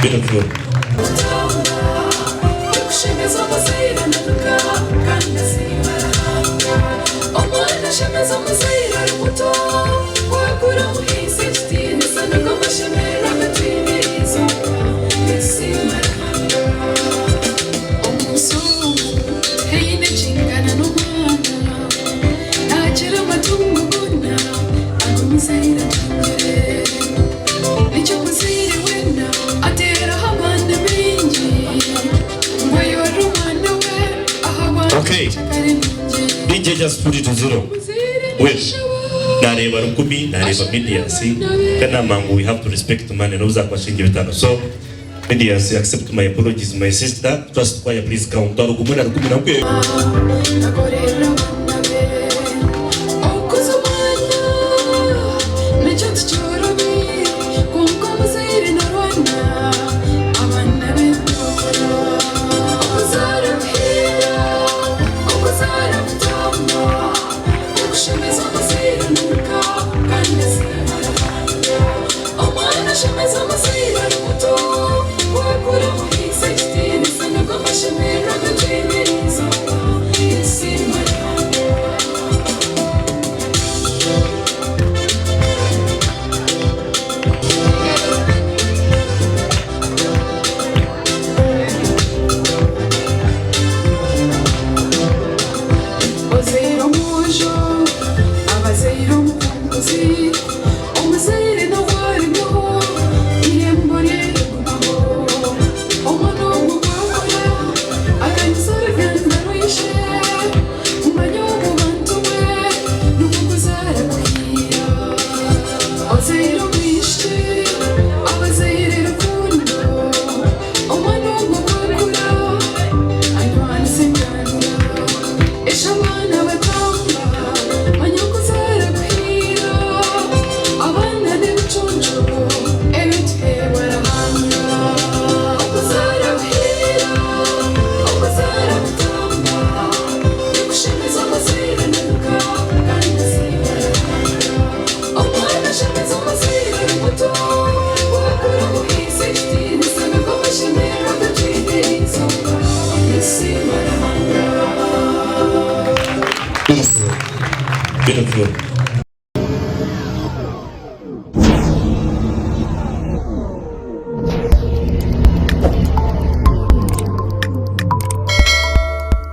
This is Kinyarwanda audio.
Beautiful. Ashemeza Omuzaire kandi Omwana Ashemeza Omuzaire muto wakura muhise kitini sana ngomashemera gatwimiriza isimara omusonga heine chingana n'umwana nakira amatungo gona Omuzaire atangere nicyo Omuzaire wenda atera abana bengi ngo yorumana we ahabana. Okay, DJ just put it to 0. Wait, nareba rukumi nareba Midius kana mangu, we have to respect man and uza kwa shingi bitano. So Midius, accept my apologies my sister, trust choir please count rukumi na kwe. Ashemeza Omuzaire muto wakura muhise kitini sana ngomashemera gatwimiriza isimara. Omuzaire omujo abazaire omukunguzi Omuzaire nawarimo irembo ryegumaho omwana w'umugwakora akanyisora ganda rwishe umanya w'umubantu we n'umuguzara kwira Omuzaire omwishe abazaire rukundo omwana w'umugwakora anywana senganda esha abana batamba manya kuzara kwira abana n'ibicuncu ebitwe barahanga okuzara kwira okuzara gutamba Ashemeza Omuzaire nanuka kandi barahanga Omwana Ashemeza Omuzaire muto wakura muhise kitini sana ngomashemera gatwimiriza isimara. Beautiful.